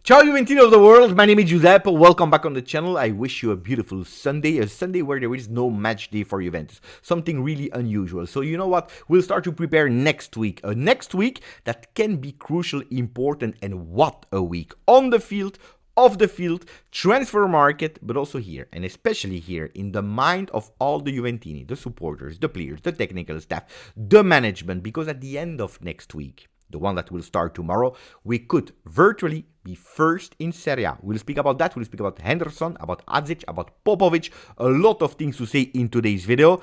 Ciao Juventini of the world, my name is Giuseppe, welcome back on the channel. I wish you a beautiful Sunday, a Sunday where there is no match day for Juventus. Something really unusual. So you know what, we'll start to prepare next week. A next week that can be crucial, important, and what a week. On the field, off the field, transfer market, but also here, and especially here, in the mind of all the Juventini, the supporters, the players, the technical staff, the management, because at the end of next week, the one that will start tomorrow, we could virtually be first in Serie A. We'll speak about that, we'll speak about Henderson, about Adzic, about Popovic, a lot of things to say in today's video.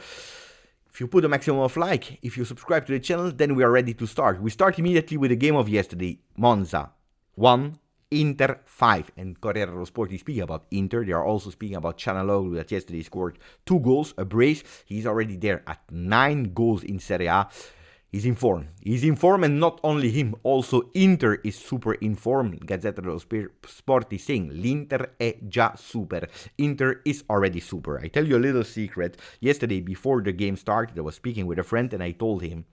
If you put a maximum of like, if you subscribe to the channel, then we are ready to start. We start immediately with the game of yesterday. Monza 1, Inter 5. And Corriere dello Sport is speaking about Inter. They are also speaking about Cianaloglu that yesterday scored 2 goals, a brace. He's already there at 9 goals in Serie A. He's in form. He's in form, and not only him, also Inter is super in form. Gazzetta dello Sport is saying, l'Inter è già super. Inter is already super. I tell you a little secret. Yesterday, before the game started, I was speaking with a friend, and I told him,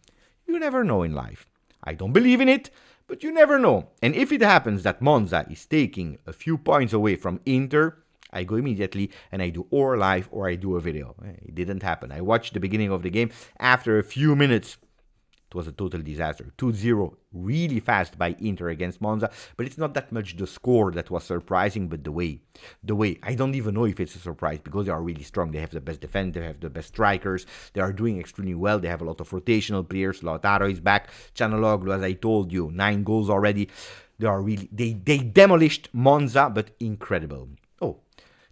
you never know in life. I don't believe in it, but you never know. And if it happens that Monza is taking a few points away from Inter, I go immediately and I do or live or I do a video. It didn't happen. I watched the beginning of the game. After a few minutes, it was a total disaster. 2-0, really fast by Inter against Monza, but it's not that much the score that was surprising, but the way. I don't even know if it's a surprise, because they are really strong. They have the best defense, they have the best strikers, they are doing extremely well, they have a lot of rotational players. Lautaro is back, Cianaloglu, as I told you, 9 goals already. They demolished Monza, but incredible.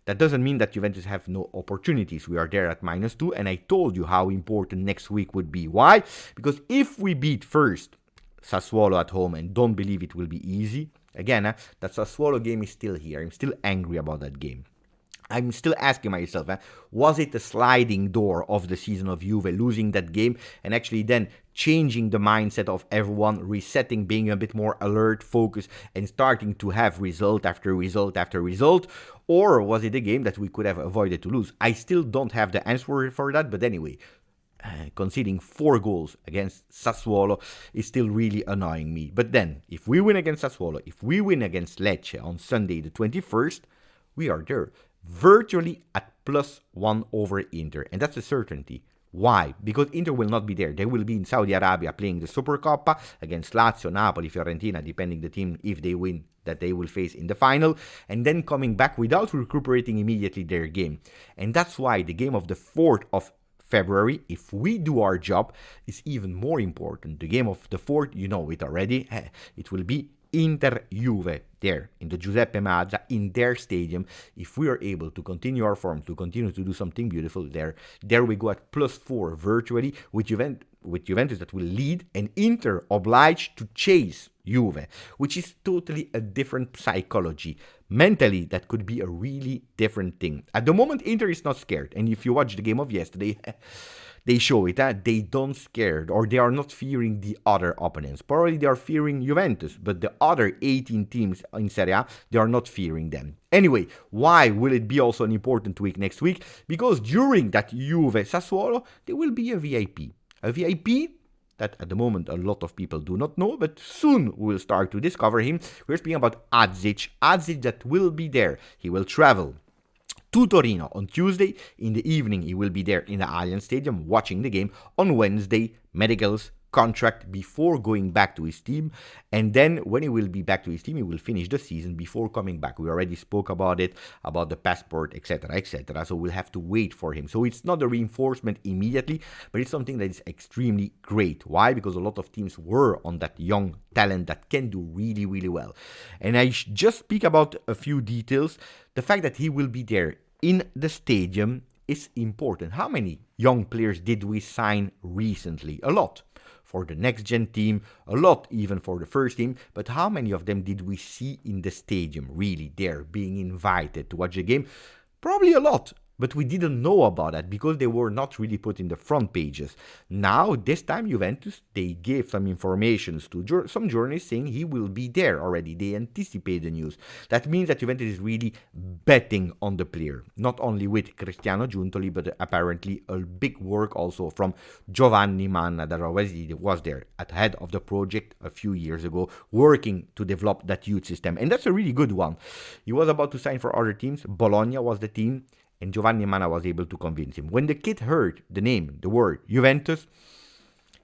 That doesn't mean that Juventus have no opportunities. We are there at -2, and I told you how important next week would be. Why? Because if we beat first Sassuolo at home, and don't believe it will be easy, again, that Sassuolo game is still here. I'm still angry about that game. I'm still asking myself, was it a sliding door of the season of Juve, losing that game and actually then changing the mindset of everyone, resetting, being a bit more alert, focused, and starting to have result after result after result? Or was it a game that we could have avoided to lose? I still don't have the answer for that, but anyway, conceding 4 goals against Sassuolo is still really annoying me. But then, if we win against Sassuolo, if we win against Lecce on Sunday the 21st, we are there, virtually at +1 over Inter, and that's a certainty. Why? Because Inter will not be there. They will be in Saudi Arabia playing the Supercoppa against Lazio, Napoli, Fiorentina, depending the team, if they win, that they will face in the final, and then coming back without recuperating immediately their game. And that's why the game of the 4th of February, if we do our job, is even more important. The game of the 4th, you know it already, it will be Inter-Juve there in the Giuseppe Meazza, in their stadium. If we are able to continue our form, to continue to do something beautiful there we go at +4 virtually, with Juventus that will lead, and Inter obliged to chase Juve, which is totally a different psychology. Mentally, that could be a really different thing. At the moment, Inter is not scared, and if you watch the game of yesterday, they show it, they don't scared, or they are not fearing the other opponents. Probably they are fearing Juventus, but the other 18 teams in Serie A, they are not fearing them. Anyway, why will it be also an important week next week? Because during that Juve-Sassuolo, there will be a VIP. A VIP that at the moment a lot of people do not know, but soon we'll start to discover him. We're speaking about Adzic. Adzic that will be there. He will travel to Torino on Tuesday. In the evening, he will be there in the Allianz Stadium watching the game. On Wednesday, medicals, contract before going back to his team. And then when he will be back to his team, he will finish the season before coming back. We already spoke about it, about the passport, etc., etc. So we'll have to wait for him. So it's not a reinforcement immediately, but it's something that is extremely great. Why? Because a lot of teams were on that young talent that can do really, really well. And I just speak about a few details. The fact that he will be there in the stadium is important. How many young players did we sign recently? A lot. For the next-gen team, a lot even for the first team, but how many of them did we see in the stadium, really there, being invited to watch the game? Probably a lot, But we didn't know about that because they were not really put in the front pages. Now, this time, Juventus, they gave some informations to some journalists saying he will be there already. They anticipate the news. That means that Juventus is really betting on the player, not only with Cristiano Giuntoli, but apparently a big work also from Giovanni Manna that already was there at the head of the project a few years ago, working to develop that youth system. And that's a really good one. He was about to sign for other teams. Bologna was the team. And Giovanni Manna was able to convince him. When the kid heard the name, the word Juventus,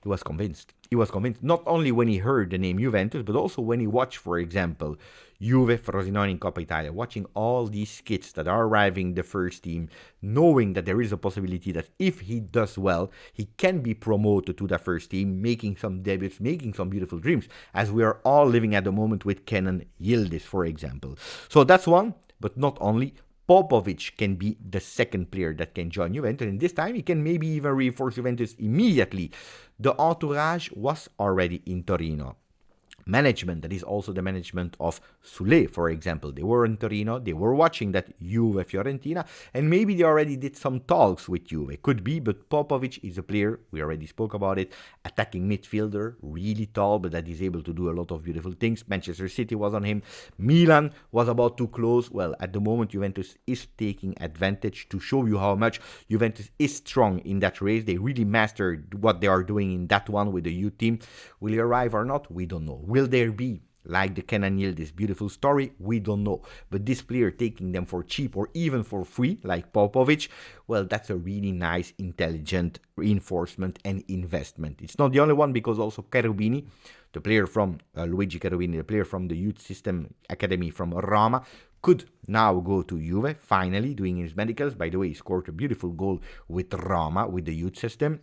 he was convinced. He was convinced not only when he heard the name Juventus, but also when he watched, for example, Juve Frosinone in Coppa Italia, watching all these kids that are arriving the first team, knowing that there is a possibility that if he does well, he can be promoted to the first team, making some debuts, making some beautiful dreams, as we are all living at the moment with Kenan Yildiz, for example. So that's one, but not only. Popovic can be the second player that can join Juventus, and this time he can maybe even reinforce Juventus immediately. The entourage was already in Torino. Management, that is also the management of Sule, for example. They were in Torino, they were watching that Juve-Fiorentina, and maybe they already did some talks with Juve. Could be, but Popovic is a player, we already spoke about it, attacking midfielder, really tall, but that is able to do a lot of beautiful things. Manchester City was on him. Milan was about to close. Well, at the moment, Juventus is taking advantage to show you how much Juventus is strong in that race. They really mastered what they are doing in that one with the youth team. Will he arrive or not? We don't know. Will there be, like the Kenan Yildiz beautiful story? We don't know. But this player taking them for cheap or even for free, like Popovic, well, that's a really nice, intelligent reinforcement and investment. It's not the only one, because also Cherubini, the player from Luigi Cherubini, the player from the youth system academy from Roma, could now go to Juve, finally doing his medicals. By the way, he scored a beautiful goal with Roma, with the youth system.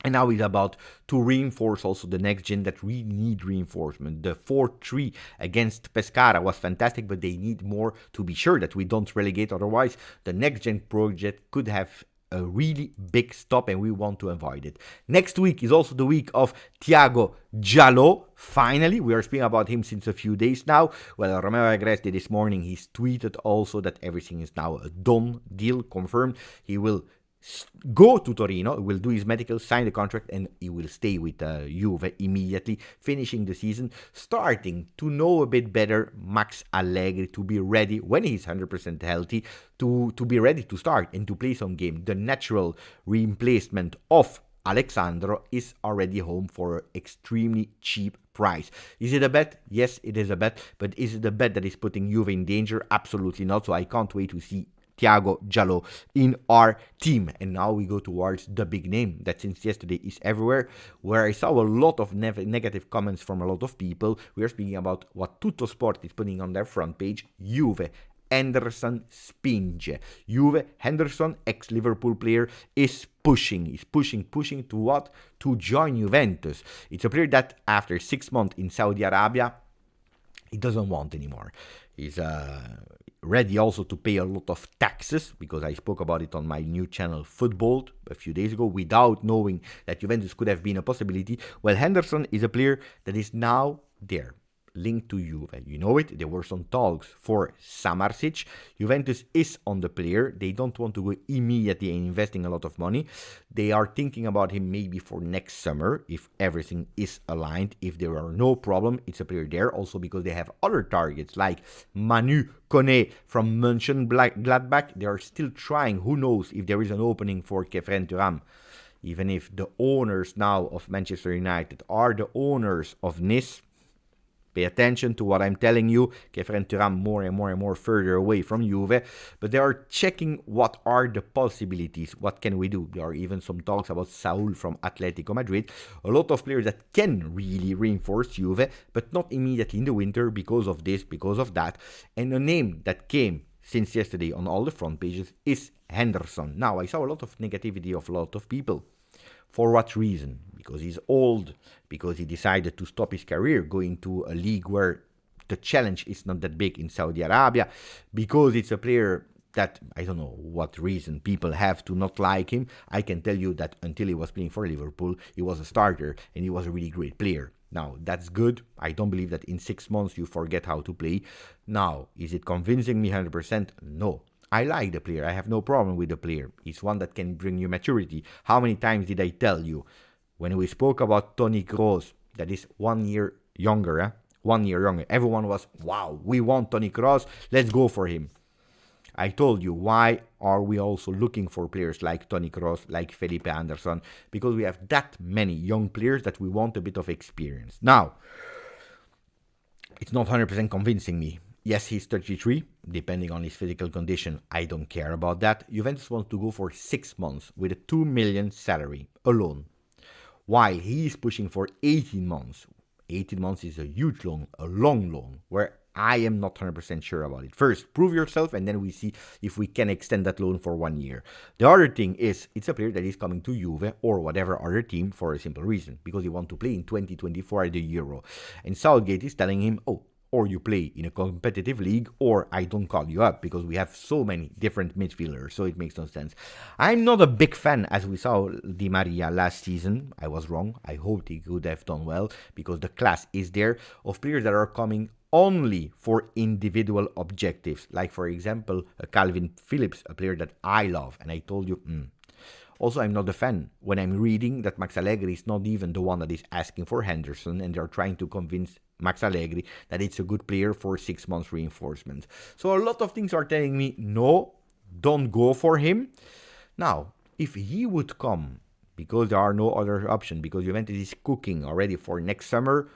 And now he's about to reinforce also the next gen that we need reinforcement. The 4-3 against Pescara was fantastic, but they need more to be sure that we don't relegate. Otherwise, the next gen project could have a really big stop, and we want to avoid it. Next week is also the week of Thiago Giallo. Finally, we are speaking about him since a few days now. Well, Romeo Agresti this morning, he's tweeted also that everything is now a done deal, confirmed. He will go to Torino, will do his medical, sign the contract, and he will stay with Juve immediately, finishing the season, starting to know a bit better Max Allegri, to be ready when he's 100% healthy, to be ready to start and to play some game. The natural replacement of Alexandro is already home for an extremely cheap price. Is it a bet? Yes, it is a bet, but is it a bet that is putting Juve in danger? Absolutely not, so I can't wait to see Thiago Giallo in our team. And now we go towards the big name that since yesterday is everywhere, where I saw a lot of negative comments from a lot of people. We are speaking about what Tutto Sport is putting on their front page. Juve, Henderson spinge. Juve, Henderson, ex-Liverpool player, is pushing. He's pushing to what? To join Juventus. It's a player that after 6 months in Saudi Arabia, he doesn't want anymore. He's ready also to pay a lot of taxes, because I spoke about it on my new channel Football a few days ago, without knowing that Juventus could have been a possibility. Well, Henderson is a player that is now there, linked to Juve. You know it, there were some talks for Samardzic. Juventus is on the player. They don't want to go immediately and investing a lot of money. They are thinking about him maybe for next summer, if everything is aligned. If there are no problem, it's a player there. Also because they have other targets like Manu Kone from Mönchengladbach. They are still trying. Who knows if there is an opening for Kefren Thuram. Even if the owners now of Manchester United are the owners of Nice, pay attention to what I'm telling you. Kefren Thuram more and more further away from Juve. But they are checking what are the possibilities. What can we do? There are even some talks about Saul from Atletico Madrid. A lot of players that can really reinforce Juve, but not immediately in the winter because of this, because of that. And a name that came since yesterday on all the front pages is Henderson. Now, I saw a lot of negativity of a lot of people. For what reason? Because he's old, because he decided to stop his career going to a league where the challenge is not that big in Saudi Arabia, because it's a player that, I don't know what reason people have to not like him. I can tell you that until he was playing for Liverpool, he was a starter and he was a really great player. Now, that's good. I don't believe that in 6 months you forget how to play. Now, is it convincing me 100%? No. I like the player. I have no problem with the player. He's one that can bring you maturity. How many times did I tell you when we spoke about Toni Kroos, that is 1 year younger, 1 year younger. Everyone was, wow, we want Toni Kroos, let's go for him. I told you, why are we also looking for players like Toni Kroos, like Felipe Anderson? Because we have that many young players that we want a bit of experience. Now, it's not 100% convincing me. Yes, he's 33, depending on his physical condition. I don't care about that. Juventus wants to go for 6 months with a 2 million salary alone, while he is pushing for 18 months. 18 months is a huge loan, a long loan, where I am not 100% sure about it. First, prove yourself, and then we see if we can extend that loan for 1 year. The other thing is, it's a player that is coming to Juve or whatever other team for a simple reason, because he wants to play in 2024 at the Euro. And Southgate is telling him, oh, or you play in a competitive league, or I don't call you up, because we have so many different midfielders, so it makes no sense. I'm not a big fan, as we saw Di Maria last season. I was wrong. I hoped he could have done well, because the class is there, of players that are coming only for individual objectives. Like, for example, Calvin Phillips, a player that I love, and I told you, Also, I'm not a fan when I'm reading that Max Allegri is not even the one that is asking for Henderson, and they're trying to convince Max Allegri that it's a good player for 6 months reinforcement. So a lot of things are telling me, no, don't go for him. Now, if he would come, because there are no other option, because Juventus is cooking already for next summer,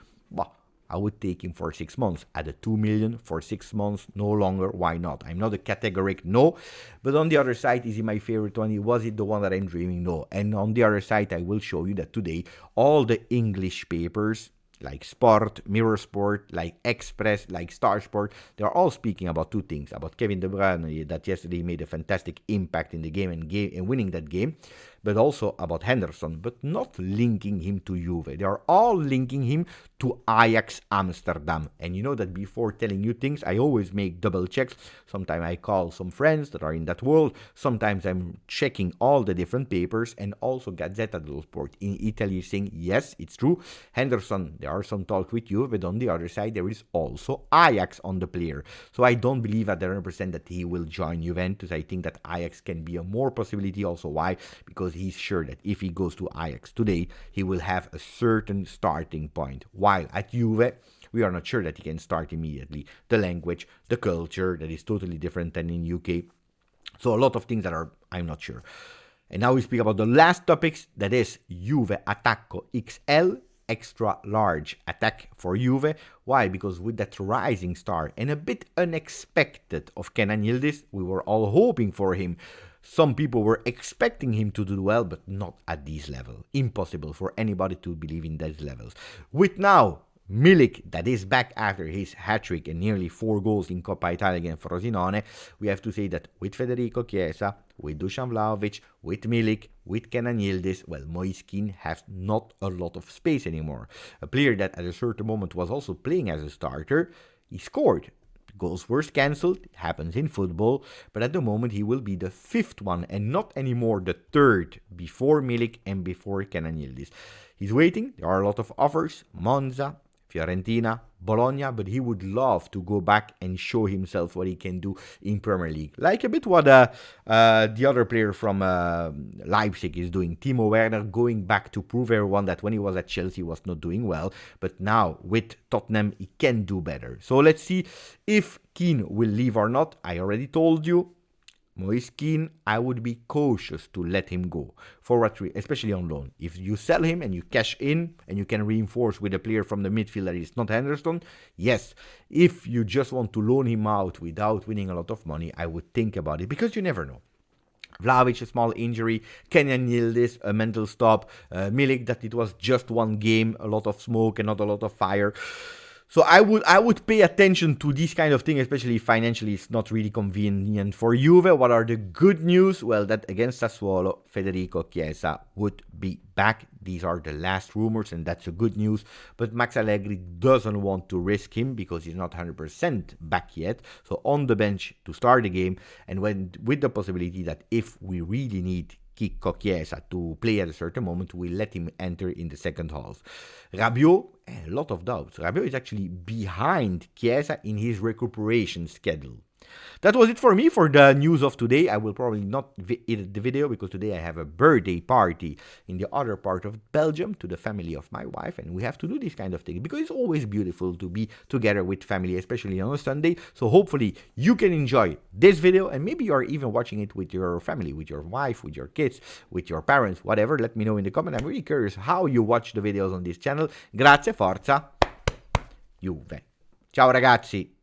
I would take him for 6 months. At a 2 million for 6 months, no longer, why not? I'm not a categoric no. But on the other side, is he my favorite one? Was it the one that I'm dreaming? No. And on the other side, I will show you that today, all the English papers, like Sport, Mirror Sport, like Express, like Star Sport, they're all speaking about two things. About Kevin De Bruyne, that yesterday made a fantastic impact in the game and winning that game, but also about Henderson, but not linking him to Juve. They are all linking him to Ajax Amsterdam. And you know that before telling you things, I always make double checks. Sometimes I call some friends that are in that world. Sometimes I'm checking all the different papers, and also Gazzetta dello Sport in Italy saying, yes, it's true. Henderson, there are some talk with Juve, but on the other side, there is also Ajax on the player. So I don't believe at 100% that he will join Juventus. I think that Ajax can be a more possibility. Also, why? Because he's sure that if he goes to Ajax today, he will have a certain starting point. While at Juve, we are not sure that he can start immediately. The language, the culture, that is totally different than in UK. So a lot of things that I'm not sure. And now we speak about the last topics, that is Juve Attacco XL, extra large attack for Juve. Why? Because with that rising star and a bit unexpected of Kenan Yildiz, we were all hoping for him. Some people were expecting him to do well, but not at this level. Impossible for anybody to believe in these levels. With now Milik, that is back after his hat-trick and nearly 4 goals in Coppa Italia against Frosinone, we have to say that with Federico Chiesa, with Dusan Vlahovic, with Milik, with Kenan Yildiz, well, Moise Kean has not a lot of space anymore. A player that at a certain moment was also playing as a starter, he scored. Goals were cancelled, it happens in football, but at the moment he will be the 5th one and not anymore the 3rd, before Milik and before Kenan Yildiz. He's waiting, there are a lot of offers, Monza, Fiorentina, Bologna, but he would love to go back and show himself what he can do in Premier League. Like a bit what the other player from Leipzig is doing. Timo Werner going back to prove everyone that when he was at Chelsea he was not doing well, but now with Tottenham he can do better. So let's see if Keane will leave or not. I already told you, Moise Kean, I would be cautious to let him go, for what especially on loan. If you sell him and you cash in and you can reinforce with a player from the midfield that is not Henderson, yes. If you just want to loan him out without winning a lot of money, I would think about it, because you never know. Vlahovic, a small injury, Kenan Yildiz, a mental stop, Milik, that it was just one game, a lot of smoke and not a lot of fire. So I would pay attention to these kind of things, especially financially it's not really convenient for Juve. What are the good news? Well, that against Sassuolo, Federico Chiesa would be back. These are the last rumors, and that's a good news. But Max Allegri doesn't want to risk him because he's not 100% back yet. So on the bench to start the game, and with the possibility that if we really need Kiko Chiesa to play at a certain moment, we let him enter in the second half. Rabiot, a lot of doubts. Rabiot is actually behind Chiesa in his recuperation schedule. That was it for me for the news of today. I will probably not edit the video because today I have a birthday party in the other part of Belgium to the family of my wife, and we have to do this kind of thing because it's always beautiful to be together with family, especially on a Sunday. So hopefully you can enjoy this video, and maybe you're even watching it with your family, with your wife, with your kids, with your parents, whatever. Let me know in the comment. I'm really curious how you watch the videos on this channel. Grazie, forza, Juve. Ciao ragazzi.